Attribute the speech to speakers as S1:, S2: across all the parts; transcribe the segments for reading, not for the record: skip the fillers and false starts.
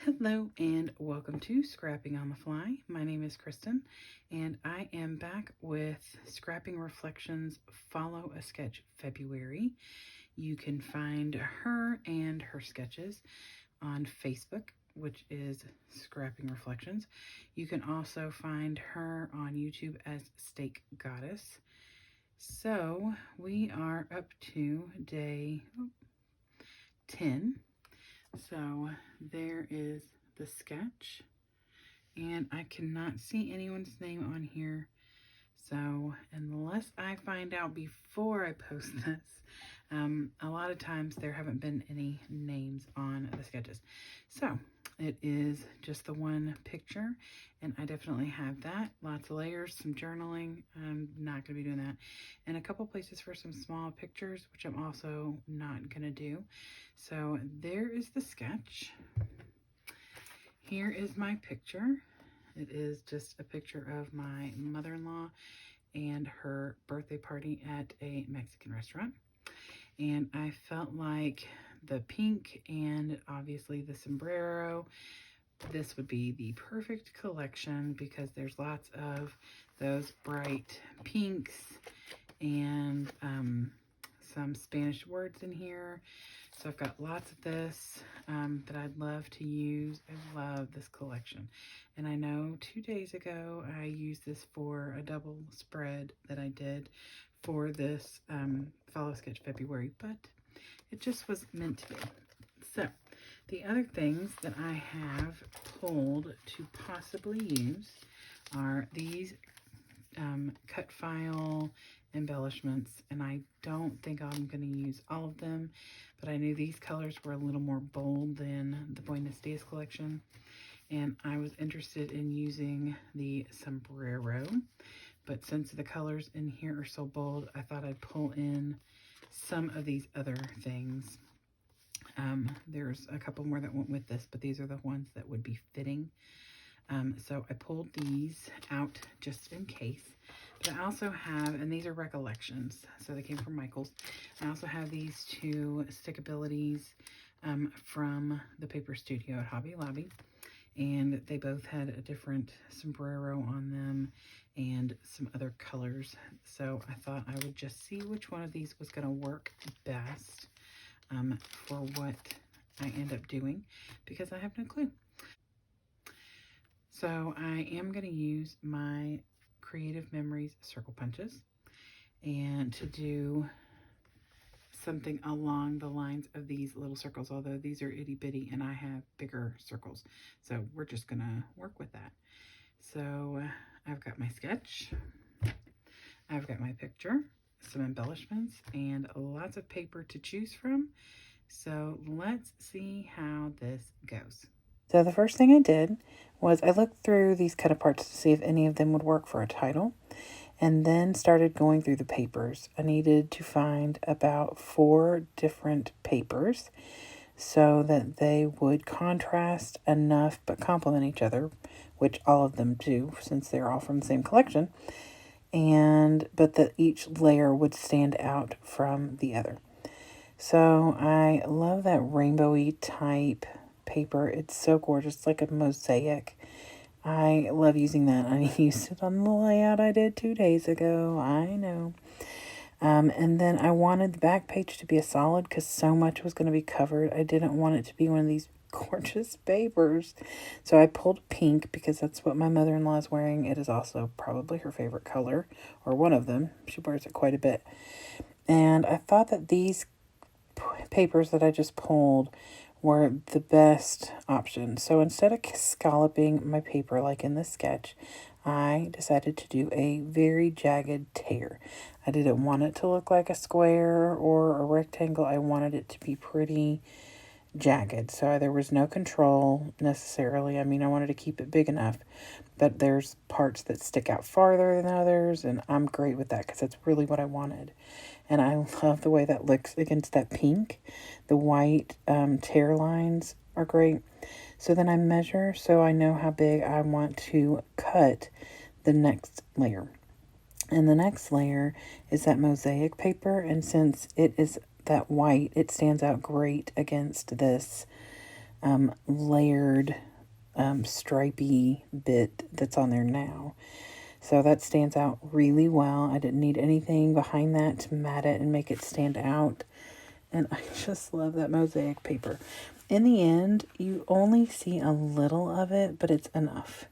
S1: Hello and welcome to Scrapping on the Fly. My name is Kristen and I am back with Scrapping Reflections Follow a Sketch February. You can find her and her sketches on Facebook, which is Scrapping Reflections. You can also find her on YouTube as Steak Goddess. So we are up to day 10. So there is the sketch, and I cannot see anyone's name on here. So unless I find out before I post this, a lot of times there haven't been any names on the sketches. So it is just the one picture, and I definitely have that. Lots of layers, some journaling. I'm not going to be doing that. And a couple places for some small pictures, which I'm also not going to do. So there is the sketch. Here is my picture. It is just a picture of my mother-in-law and her birthday party at a Mexican restaurant. And I felt like the pink and obviously the sombrero, this would be the perfect collection because there's lots of those bright pinks and some Spanish words in here. So I've got lots of this that I'd love to use. I love this collection. And I know 2 days ago I used this for a double spread that I did for this Follow Sketch February, but it just was meant to be. So the other things that I have pulled to possibly use are these cut file embellishments, and I don't think I'm going to use all of them, but I knew these colors were a little more bold than the Buenos Dias collection, and I was interested in using the sombrero, but since the colors in here are so bold, I thought I'd pull in some of these other things. There's a couple more that went with this, but these are the ones that would be fitting. So I pulled these out just in case. But I also have, and these are recollections, so they came from Michael's. I also have these two stickabilities from the Paper Studio at Hobby Lobby. And they both had a different sombrero on them and some other colors. So I thought I would just see which one of these was going to work best for what I end up doing, because I have no clue. So I am going to use my Creative Memories circle punches and to do something along the lines of these little circles, although these are itty bitty and I have bigger circles. So we're just going to work with that. So I've got my sketch, I've got my picture, some embellishments, and lots of paper to choose from. So let's see how this goes. So the first thing I did was I looked through these cut aparts to see if any of them would work for a title, and then started going through the papers. I needed to find about 4 different papers so that they would contrast enough but complement each other, which all of them do since they're all from the same collection, but that each layer would stand out from the other. So I love that rainbowy type paper. It's so gorgeous. It's like a mosaic. I love using that. I used it on the layout I did 2 days ago. I know. And then I wanted the back page to be a solid because so much was going to be covered. I didn't want it to be one of these gorgeous papers. So I pulled pink because that's what my mother-in-law is wearing. It is also probably her favorite color, or one of them. She wears it quite a bit. And I thought that these papers that I just pulled were the best option. So instead of scalloping my paper like in the sketch, I decided to do a very jagged tear. I didn't want it to look like a square or a rectangle. I wanted it to be pretty jagged. So there was no control necessarily. I mean, I wanted to keep it big enough, but there's parts that stick out farther than others, and I'm great with that because that's really what I wanted. And I love the way that looks against that pink. The white tear lines are great. So then I measure so I know how big I want to cut the next layer. And the next layer is that mosaic paper. And since it is that white, it stands out great against this layered stripy bit that's on there now. So that stands out really well. I didn't need anything behind that to mat it and make it stand out. And I just love that mosaic paper. In the end, you only see a little of it, but it's enough.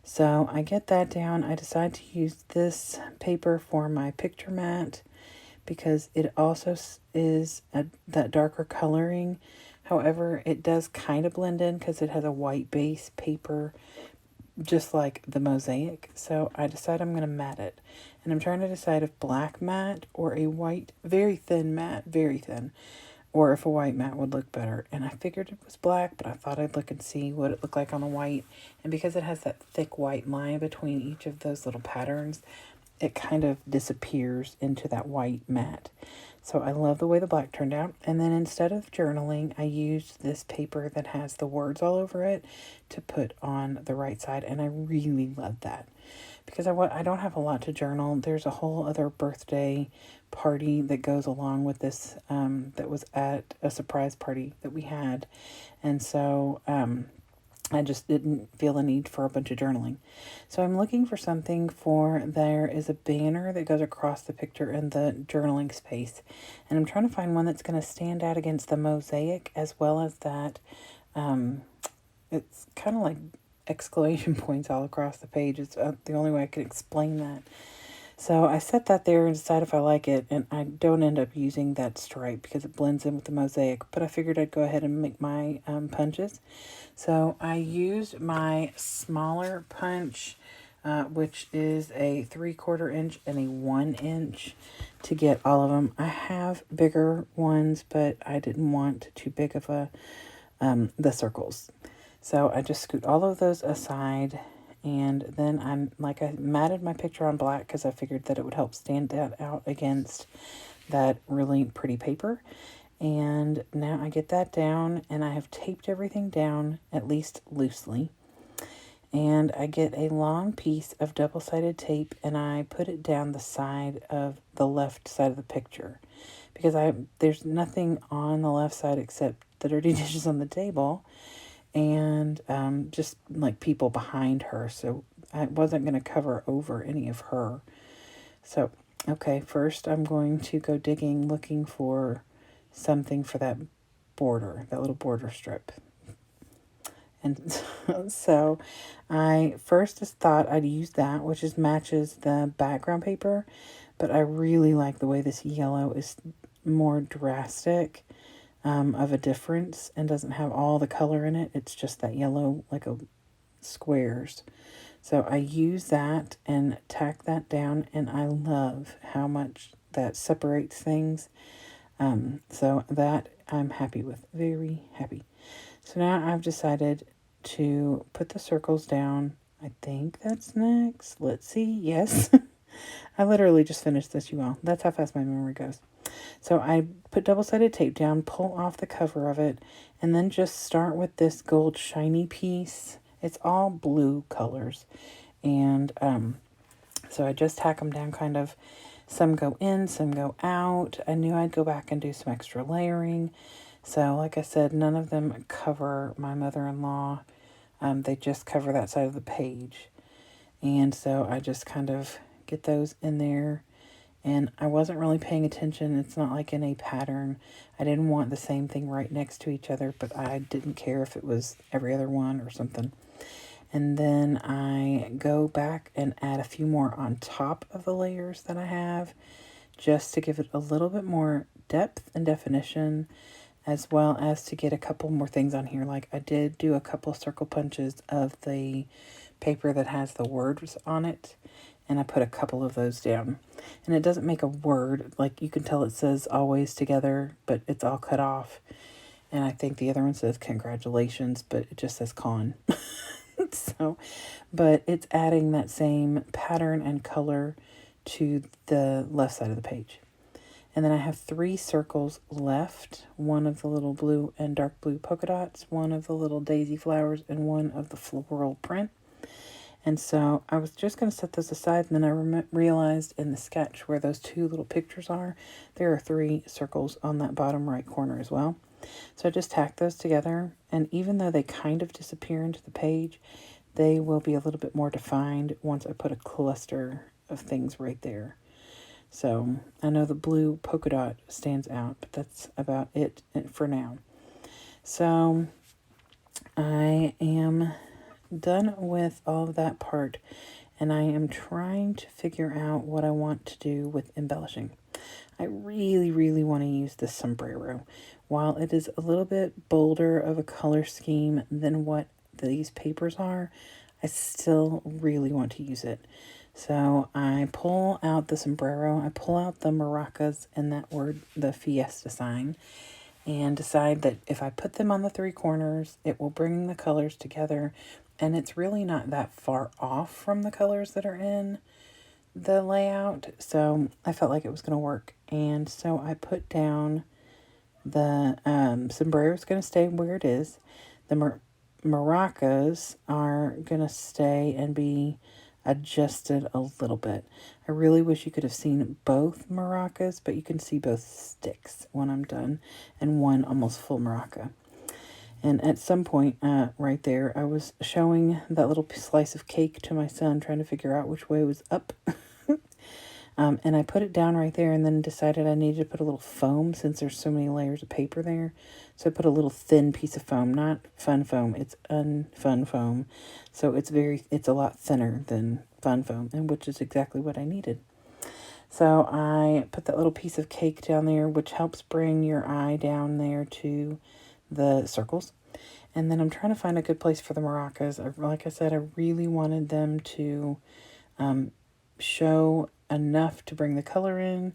S1: So I get that down. I decide to use this paper for my picture mat because it also is that darker coloring. However, it does kind of blend in because it has a white base paper, just like the mosaic. So I decide I'm going to mat it. And I'm trying to decide if black mat or a white, very thin mat, very thin, or if a white mat would look better. And I figured it was black, but I thought I'd look and see what it looked like on the white. And because it has that thick white line between each of those little patterns, it kind of disappears into that white mat. So I love the way the black turned out. And then instead of journaling, I used this paper that has the words all over it to put on the right side. And I really love that because I don't have a lot to journal. There's a whole other birthday party that goes along with this that was at a surprise party that we had. And so I just didn't feel the need for a bunch of journaling. So I'm looking for something there is a banner that goes across the picture in the journaling space. And I'm trying to find one that's going to stand out against the mosaic as well as that. It's kind of like exclamation points all across the page. It's the only way I can explain that. So I set that there and decide if I like it, and I don't end up using that stripe because it blends in with the mosaic, but I figured I'd go ahead and make my punches. So I used my smaller punch, which is a 3/4 inch and a 1 inch to get all of them. I have bigger ones, but I didn't want too big of the circles. So I just scoot all of those aside. And then I matted my picture on black because I figured that it would help stand that out against that really pretty paper. And now I get that down and I have taped everything down, at least loosely. And I get a long piece of double-sided tape and I put it down the side of the left side of the picture. Because there's nothing on the left side except the dirty dishes on the table. And just like people behind her. So I wasn't going to cover over any of her. So, okay, first I'm going to go digging, looking for something for that border, that little border strip. And so I first just thought I'd use that, which matches the background paper. But I really like the way this yellow is more drastic. Of a difference and doesn't have all the color in it. It's just that yellow, like a squares. So I use that and tack that down, and I love how much that separates things. So that I'm happy with, very happy. So now I've decided to put the circles down. I think that's next. Let's see. Yes. I literally just finished this, you all. That's how fast my memory goes. So I put double-sided tape down, pull off the cover of it, and then just start with this gold shiny piece. It's all blue colors. And so I just tack them down kind of. Some go in, some go out. I knew I'd go back and do some extra layering. So like I said, none of them cover my mother-in-law. They just cover that side of the page. And so I just kind of get those in there. And I wasn't really paying attention. It's not like in a pattern. I didn't want the same thing right next to each other, but I didn't care if it was every other one or something. And then I go back and add a few more on top of the layers that I have, just to give it a little bit more depth and definition, as well as to get a couple more things on here. Like I did do a couple circle punches of the paper that has the words on it. And I put a couple of those down. And it doesn't make a word. Like you can tell it says always together, but it's all cut off. And I think the other one says congratulations, but it just says con. So, but it's adding that same pattern and color to the left side of the page. And then I have 3 circles left. One of the little blue and dark blue polka dots, one of the little daisy flowers, and one of the floral print. And so I was just going to set those aside, and then I realized in the sketch where those 2 little pictures are, there are 3 circles on that bottom right corner as well. So I just tack those together, and even though they kind of disappear into the page, they will be a little bit more defined once I put a cluster of things right there. So I know the blue polka dot stands out, but that's about it for now. So I am done with all of that part, and I am trying to figure out what I want to do with embellishing. I really, really want to use this sombrero. While it is a little bit bolder of a color scheme than what these papers are, I still really want to use it. So I pull out the sombrero, I pull out the maracas and that word, the Fiesta sign, and decide that if I put them on the three corners, it will bring the colors together. And it's really not that far off from the colors that are in the layout. So I felt like it was going to work. And so I put down the sombrero is going to stay where it is. The maracas are going to stay and be adjusted a little bit. I really wish you could have seen both maracas, but you can see both sticks when I'm done, and one almost full maraca. And at some point right there, I was showing that little slice of cake to my son, trying to figure out which way was up. And I put it down right there, and then decided I needed to put a little foam since there's so many layers of paper there. So I put a little thin piece of foam, not fun foam, it's unfun foam. So it's a lot thinner than fun foam, and which is exactly what I needed. So I put that little piece of cake down there, which helps bring your eye down there to the circles. And then I'm trying to find a good place for the maracas. Like I said, I really wanted them to show enough to bring the color in,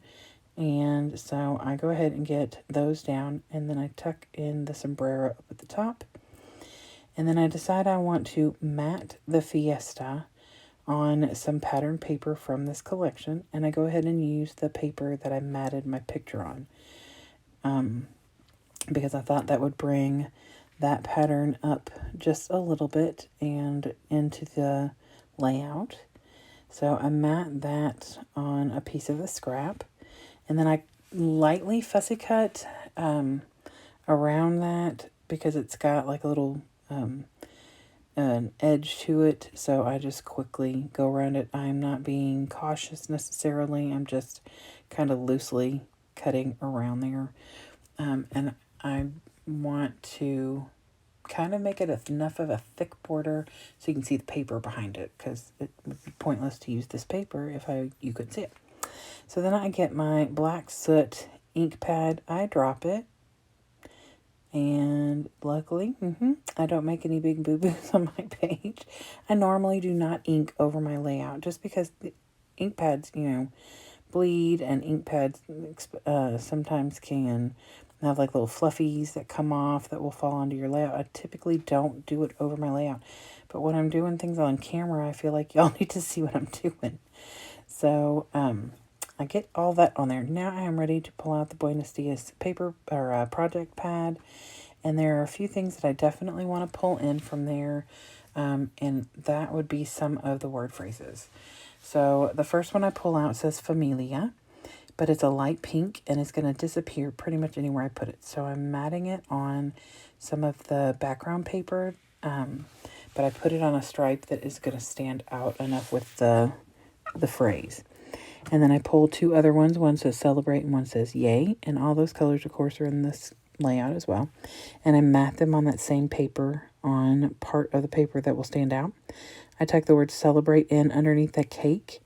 S1: and so I go ahead and get those down, and then I tuck in the sombrero up at the top, and then I decide I want to mat the Fiesta on some pattern paper from this collection, and I go ahead and use the paper that I matted my picture on, because I thought that would bring that pattern up just a little bit and into the layout. So I mat that on a piece of the scrap, and then I lightly fussy cut around that because it's got like a little an edge to it. So I just quickly go around it. I'm not being cautious necessarily. I'm just kind of loosely cutting around there. And I want to kind of make it enough of a thick border so you can see the paper behind it, because it would be pointless to use this paper if you could see it. So then I get my black soot ink pad, I drop it, and luckily I don't make any big boo-boos on my page. I normally do not ink over my layout just because the ink pads, bleed, and ink pads sometimes can have like little fluffies that come off that will fall onto your layout. I typically don't do it over my layout, but when I'm doing things on camera, I feel like y'all need to see what I'm doing. So I get all that on there. Now I am ready to pull out the Buenos Dias paper or project pad, and there are a few things that I definitely want to pull in from there, and that would be some of the word phrases. So the first one I pull out says familia, but it's a light pink, and it's going to disappear pretty much anywhere I put it. So I'm matting it on some of the background paper, but I put it on a stripe that is going to stand out enough with the phrase. And then I pull two other ones. One says celebrate and one says yay. And all those colors, of course, are in this layout as well. And I mat them on that same paper on part of the paper that will stand out. I tuck the word celebrate in underneath the cake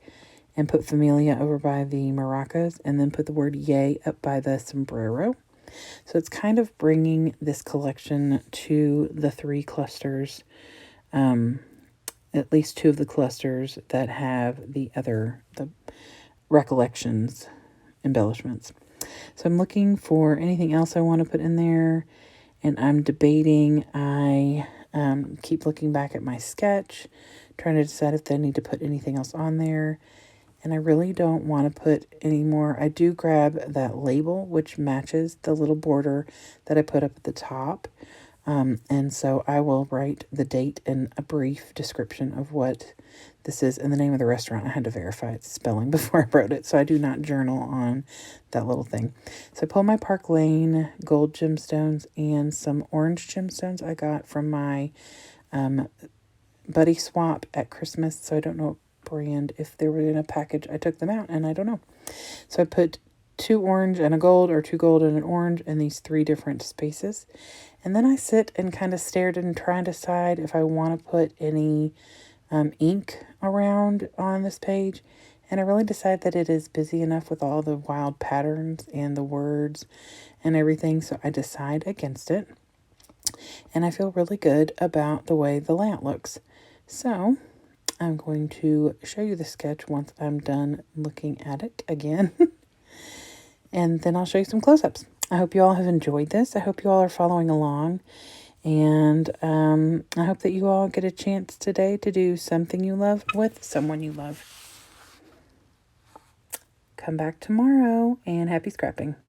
S1: and put familia over by the maracas, and then put the word yay up by the sombrero. So it's kind of bringing this collection to the three clusters, at least two of the clusters that have the recollections embellishments. So I'm looking for anything else I want to put in there, and I'm debating. I keep looking back at my sketch, trying to decide if I need to put anything else on there. And I really don't want to put any more. I do grab that label, which matches the little border that I put up at the top. And so I will write the date and a brief description of what this is and the name of the restaurant. I had to verify its spelling before I wrote it, so I do not journal on that little thing. So I pulled my Park Lane gold gemstones and some orange gemstones I got from my buddy swap at Christmas. So I don't know what brand, if they were in a package. I took them out and I don't know. So I put 2 orange and a gold, or 2 gold and an orange in these 3 different spaces. And then I sit and kind of stared and try and decide if I want to put any ink around on this page. And I really decide that it is busy enough with all the wild patterns and the words and everything. So I decide against it. And I feel really good about the way the layout looks. So I'm going to show you the sketch once I'm done looking at it again. And then I'll show you some close-ups. I hope you all have enjoyed this. I hope you all are following along. And I hope that you all get a chance today to do something you love with someone you love. Come back tomorrow, and happy scrapping.